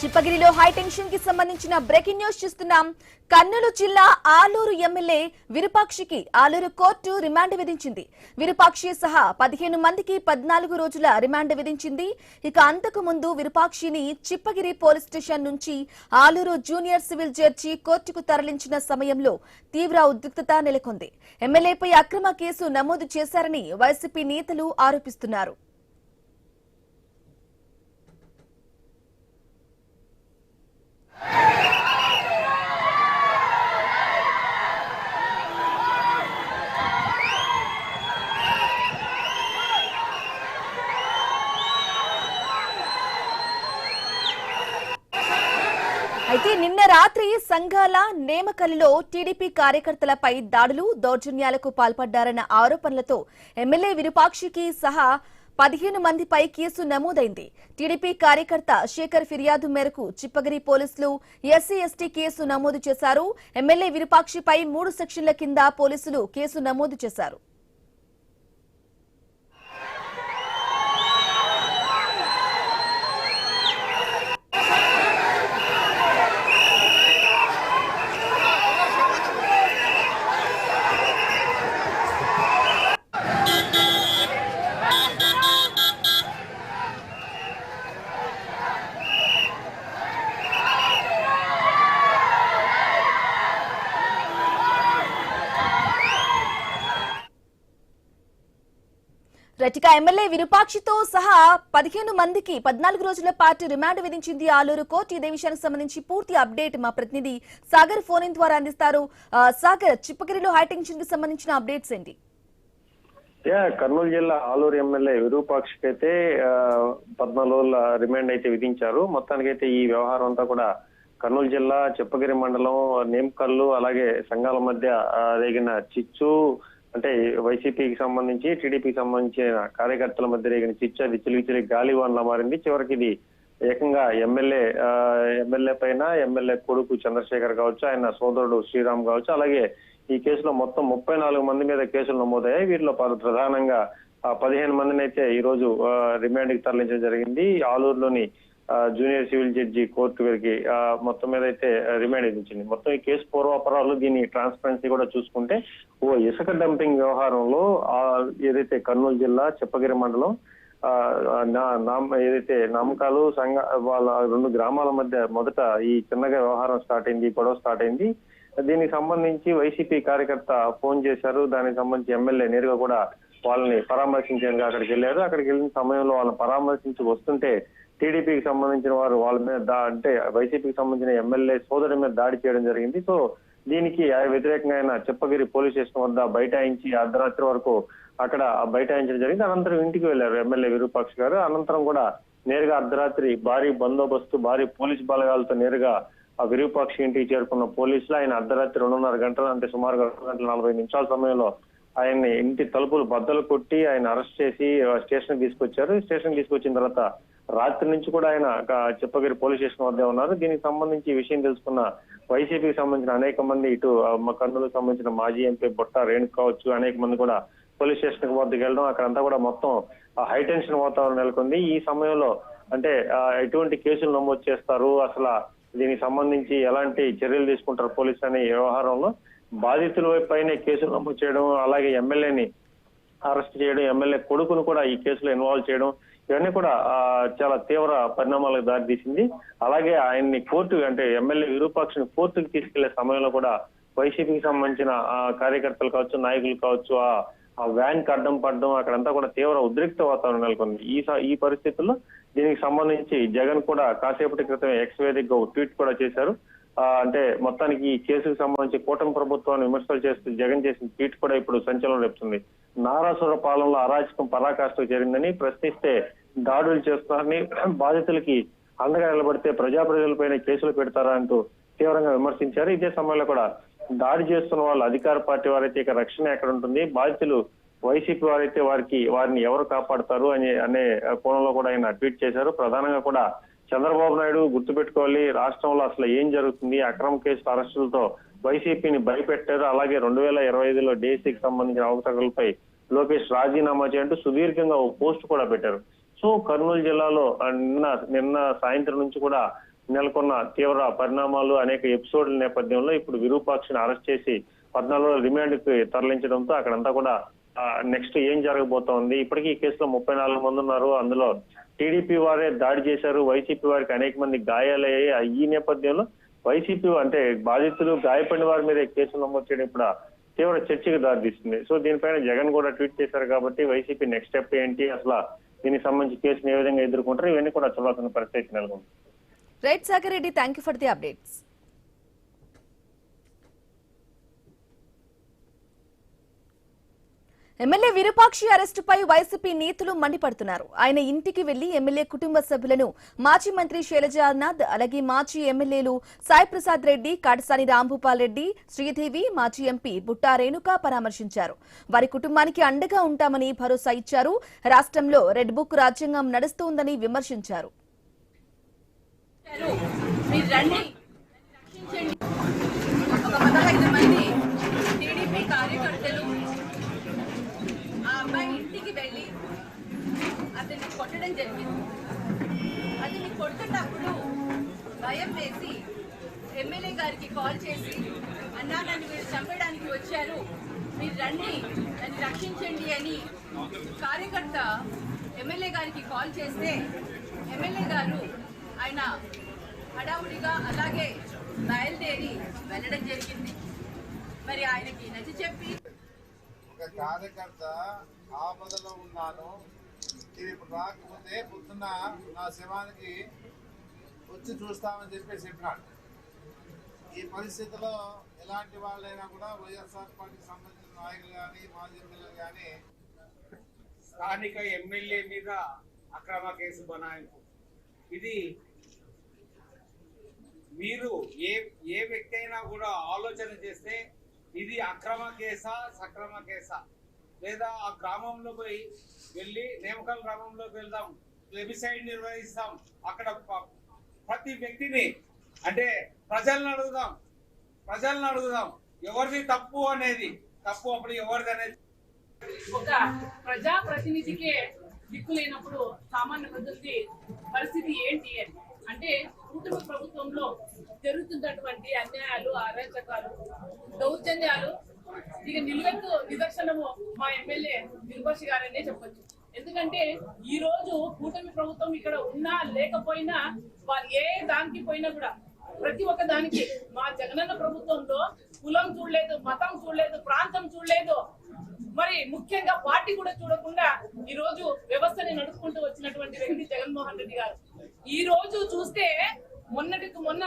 చిప్పగిరిలో high tension కి సంబంధించిన breaking news చూస్తున్నాం. కర్నూలు జిల్లా ఆలూరు ఎమ్మెల్యే విరూపాక్షికి ఆలూరు కోర్టు రిమాండ్ విధించింది. విరూపాక్షి సహా 15 మందికి 14 రోజుల రిమాండ్ విధించింది. ఇక అంతకు ముందు విరూపాక్షిని చిప్పగిరి పోలీస్ స్టేషన్ నుంచి ఆలూరు జూనియర్ సివిల్ జడ్జి కోర్టుకు తరలించిన సమయంలో తీవ్ర ఉద్రిక్తత నెలకొంది. ఎమ్మెల్యేపై అక్రమ కేసు నమోదు చేశారని వైసీపీ నేతలు ఆరోపిస్తున్నారు. అయితే నిన్న రాత్రి సంఘాల నేమకల్లిలో టీడీపీ కార్యకర్తలపై దాడులు దౌర్జన్యాలకు పాల్పడ్డారన్న ఆరోపణలతో ఎమ్మెల్యే విరూపాక్షికి సహా 15 మందిపై కేసు నమోదైంది. టీడీపీ కార్యకర్త శేఖర్ ఫిర్యాదు మేరకు చిప్పగిరి పోలీసులు ఎస్సీ ఎస్టీ కేసు నమోదు చేశారు. ఎమ్మెల్యే విరూపాక్షిపై 3 సెక్షన్ల కింద పోలీసులు కేసు నమోదు చేశారు. రటిక ఎమ్మెల్యే విరూపాక్షితో సహా 15 మందికి 14 రోజుల పాటు రిమాండ్ విధించింది ఆలూరు కోర్టు. ఇదే విషయానికి సంబంధించి పూర్తి అప్డేట్ మా ప్రతినిధి సాగర్ ఫోన్ ఇన్ ద్వారా అందిస్తారు. సాగర్, చిప్పగిరిలో హైటెన్షన్ కి సంబంధించిన అప్డేట్స్ ఏంటి? కర్నూలు జిల్లా ఆలూరు ఎమ్మెల్యే విరూపాక్షికి అయితే 14 రోజుల రిమాండ్ అయితే విధించారు. మొత్తానికైతే ఈ వ్యవహారం అంతా కూడా కర్నూలు జిల్లా చిప్పగిరి మండలం నేమకల్లు అలాగే సంఘాల మధ్య రేగిన చిచ్చు, అంటే వైసీపీకి సంబంధించి టీడీపీకి సంబంధించిన కార్యకర్తల మధ్య రేగిన చిచ్చు అది చిలివిచిలి గాలివాన్లా మారింది. చివరికి ఇది ఏకంగా ఎమ్మెల్యే పైన ఎమ్మెల్యే కొడుకు చంద్రశేఖర్ కావచ్చు, ఆయన సోదరుడు శ్రీరామ్ కావచ్చు, అలాగే ఈ కేసులో మొత్తం 34 మంది మీద కేసులు నమోదయ్యాయి. వీటిలో ప్రధానంగా 15 మందిని అయితే ఈ రోజు రిమాండ్ కి తరలించడం జరిగింది. ఆలూరులోని జూనియర్ సివిల్ జడ్జి కోర్టు వీరికి మొత్తం మీద అయితే రిమాండ్ విధించింది. మొత్తం ఈ కేసు పూర్వాపరాలు దీని ట్రాన్స్పరెన్సీ కూడా చూసుకుంటే ఇసుక డంపింగ్ వ్యవహారంలో ఏదైతే కర్నూలు జిల్లా చిప్పగిరి మండలం ఏదైతే నామకాలు వాళ్ళ 2 గ్రామాల మధ్య మొదట ఈ చిన్నగా వ్యవహారం స్టార్ట్ అయింది, గొడవ స్టార్ట్ అయింది. దీనికి సంబంధించి వైసీపీ కార్యకర్త ఫోన్ చేశారు. దానికి సంబంధించి ఎమ్మెల్యే నేరుగా కూడా వాళ్ళని పరామర్శించేందుకు అక్కడికి వెళ్ళారు. అక్కడికి వెళ్ళిన సమయంలో వాళ్ళని పరామర్శించి వస్తుంటే టీడీపీకి సంబంధించిన వారు వాళ్ళ మీద అంటే వైసీపీకి సంబంధించిన ఎమ్మెల్యే సోదరి మీద దాడి చేయడం జరిగింది. సో దీనికి వ్యతిరేకంగా ఆయన చిప్పగిరి పోలీస్ స్టేషన్ వద్ద బైఠాయించి అర్ధరాత్రి వరకు అక్కడ బైఠాయించడం జరిగింది. అనంతరం ఇంటికి వెళ్లారు ఎమ్మెల్యే విరూపాక్షి గారు. అనంతరం కూడా నేరుగా అర్ధరాత్రి భారీ బందోబస్తు భారీ పోలీస్ బలగాలతో నేరుగా ఆ విరూపాక్షి ఇంటికి చేరుకున్న పోలీసులు ఆయన అర్ధరాత్రి 2:30 గంటలు అంటే సుమారుగా 2:40 నిమిషాల ఆయన్ని ఇంటి తలుపులు బద్దలు కొట్టి ఆయన అరెస్ట్ చేసి స్టేషన్ తీసుకొచ్చారు. స్టేషన్ తీసుకొచ్చిన తర్వాత రాత్రి నుంచి కూడా ఆయన చిప్పగిరి పోలీస్ స్టేషన్ వద్దే ఉన్నారు. దీనికి సంబంధించి ఈ విషయం తెలుసుకున్న వైసీపీకి సంబంధించిన అనేక మంది, ఇటు కర్నూలుకు సంబంధించిన మాజీ ఎంపీ బొట్ట రేణుక కావచ్చు, అనేక మంది కూడా పోలీస్ స్టేషన్ వద్దకు వెళ్ళడం, అక్కడంతా కూడా మొత్తం హైటెన్షన్ వాతావరణం నెలకొంది. ఈ సమయంలో అంటే ఎటువంటి కేసులు నమోదు చేస్తారు, అసలు దీనికి సంబంధించి ఎలాంటి చర్యలు తీసుకుంటారు పోలీసులు అనే వ్యవహారంలో బాధితుల పైనే కేసులు నమోదు చేయడం, అలాగే ఎమ్మెల్యేని అరెస్ట్ చేయడం, ఎమ్మెల్యే కొడుకును కూడా ఈ కేసులో ఇన్వాల్వ్ చేయడం, ఇవన్నీ కూడా చాలా తీవ్ర పరిణామాలకు దారితీసింది. అలాగే ఆయన్ని కోర్టు అంటే ఎమ్మెల్యే విరూపాక్షిని కోర్టుకు తీసుకెళ్లే సమయంలో కూడా వైసీపీకి సంబంధించిన కార్యకర్తలు కావచ్చు, నాయకులు కావచ్చు ఆ వ్యాన్ కి అడ్డం పడడం, అక్కడంతా కూడా తీవ్ర ఉద్రిక్త వాతావరణం నెలకొంది. ఈ పరిస్థితుల్లో దీనికి సంబంధించి జగన్ కూడా కాసేపటి క్రితం ఎక్స్ వేదికగా ఒక ట్వీట్ కూడా చేశారు. అంటే మొత్తానికి ఈ కేసుకు సంబంధించి కూటమి ప్రభుత్వాన్ని విమర్శలు చేస్తూ జగన్ చేసిన ట్వీట్ కూడా ఇప్పుడు సంచలనం రేపుతుంది. నారాసుర పాలనలో అరాచకం పరాకాష్ఠకు చేరిందని, ప్రశ్నిస్తే దాడులు చేస్తున్నారని, బాధితులకి అండగా నిలబడితే ప్రజలపైన కేసులు పెడతారా అంటూ తీవ్రంగా విమర్శించారు. ఇదే సమయంలో కూడా దాడి చేస్తున్న వాళ్ళు అధికార పార్టీ వారైతే ఇక రక్షణ ఎక్కడ ఉంటుంది, బాధితులు వైసీపీ వారైతే వారిని ఎవరు కాపాడతారు అనే కోణంలో కూడా ఆయన ట్వీట్ చేశారు. ప్రధానంగా కూడా చంద్రబాబు నాయుడు గుర్తుపెట్టుకోవాలి, రాష్ట్రంలో అసలు ఏం జరుగుతుంది, అక్రమ కేసుల అరెస్టులతో వైసీపీని భయపెట్టారు. అలాగే 2025లో డీసీకి సంబంధించిన అవకతవకలపై లోకేష్ రాజీనామా చేయంటూ సుదీర్ఘంగా ఓ పోస్ట్ కూడా పెట్టారు. సో కర్నూలు జిల్లాలో నిన్న సాయంత్రం నుంచి కూడా నెలకొన్న తీవ్ర పరిణామాలు, అనేక ఎపిసోడ్ల నేపథ్యంలో ఇప్పుడు విరూపాక్షిని అరెస్ట్ చేసి 14 రోజుల రిమాండ్ కి తరలించడంతో అక్కడంతా కూడా నెక్స్ట్ ఏం జరగబోతోంది. ఇప్పటికీ ఈ కేసులో 34 మంది ఉన్నారు. అందులో టీడీపీ వారే దాడి చేశారు, వైసీపీ వారికి అనేక మంది గాయాలయ్యాయి. ఈ నేపథ్యంలో వైసీపీ అంటే బాధితులు, గాయపడిన వారి మీద కేసులు నమోదు చేయడం ఇప్పుడు తీవ్ర చర్చకు దారితీస్తుంది. సో దీనిపైన జగన్ కూడా ట్వీట్ చేశారు కాబట్టి వైసీపీ నెక్స్ట్ స్టెప్ ఏంటి, అసలు దీనికి సంబంధించి కేసును ఏ విధంగా ఎదుర్కొంటారు, ఇవన్నీ కూడా చూడాల్సిన పరిస్థితి నెలకొంది. Right Sagar Reddy, thank you for the updates. MLA Virupakshi అరెస్టుపై వైసీపీ నేతలు మండిపడుతున్నారు. ఆయన ఇంటికి వెళ్లి ఎమ్మెల్యే కుటుంబ సభ్యులను మాజీ మంత్రి శైలజానాథ్, అలాగే మాజీ ఎమ్మెల్యేలు సాయి ప్రసాద్ రెడ్డి, కాటసాని రాంభూపాల్ రెడ్డి, శ్రీదేవి, మాజీ ఎంపీ బుట్టా రేణుక పరామర్శించారు. వారి కుటుంబానికి అండగా ఉంటామని భరోసా ఇచ్చారు. రాష్ట్రంలో రెడ్ బుక్ రాజ్యాంగం నడుస్తోందని విమర్శించారు. ఇంటికి వెళ్ళి అతన్ని కొట్టడం జరిగింది. అతన్ని కొడుతున్నప్పుడు భయం వేసి ఎమ్మెల్యే గారికి కాల్ చేసి, అన్నా నన్ను మీరు చంపడానికి వచ్చారు, మీరు రండి, నన్ను రక్షించండి అని కార్యకర్త ఎమ్మెల్యే గారికి కాల్ చేస్తే ఎమ్మెల్యే గారు ఆయన హడావుడిగా అలాగే బయలుదేరి వెళ్ళడం జరిగింది. మరి ఆయనకి నచ్చ చెప్పి ఒక కార్యకర్త ఆపదలో ఉన్నాను, ఇది ఇప్పుడు రాకపోతే పొద్దున్న నా శవానికి వచ్చి చూస్తామని చెప్పినాడు. ఈ పరిస్థితిలో ఎలాంటి వాళ్ళైనా కూడా వైఎస్ఆర్ పార్టీకి సంబంధించిన నాయకులు కానీ మాజీ ఎమ్మెల్యేలు కానీ స్థానిక ఎమ్మెల్యే మీద అక్రమ కేసు బనాయింపు, ఇది మీరు ఏ వ్యక్తి అయినా కూడా ఆలోచన చేస్తే ఇది అక్రమ కేసా సక్రమ కేసా, లేదా ఆ గ్రామంలో పోయి వెళ్ళి నేమకల్ గ్రామంలోకి వెళ్దాం, వెబ్సైట్ నిర్వహిస్తాం, అక్కడ ప్రతి వ్యక్తిని అంటే ప్రజలను అడుగుదాం ఎవరిది తప్పు అనేది, తప్పు అప్పుడు ఎవరిది అనేది. ఒక ప్రజాప్రతినిధికే దిక్కు లేనప్పుడు సామాన్య ప్రజలకి పరిస్థితి ఏంటి అని అంటే, కూటమి ప్రభుత్వంలో జరుగుతున్నటువంటి అన్యాయాలు, అరాచకాలు, దౌర్జన్యాలు ఇక నిలువెత్తు నిదర్శనము మా ఎమ్మెల్యే విరూపాక్షి గారనే చెప్పొచ్చు. ఎందుకంటే ఈ రోజు కూటమి ప్రభుత్వం ఇక్కడ ఉన్నా లేకపోయినా, వాళ్ళు ఏ దానికి పోయినా కూడా ప్రతి ఒక్క దానికి మా జగనన్న ప్రభుత్వంలో కులం చూడలేదు, మతం చూడలేదు, ప్రాంతం చూడలేదు, మరి ముఖ్యంగా పార్టీ కూడా చూడకుండా ఈ రోజు వ్యవస్థని నడుపుకుంటూ వచ్చినటువంటి వ్యక్తి జగన్మోహన్ రెడ్డి గారు. ఈ రోజు చూస్తే మొన్నటికి మొన్న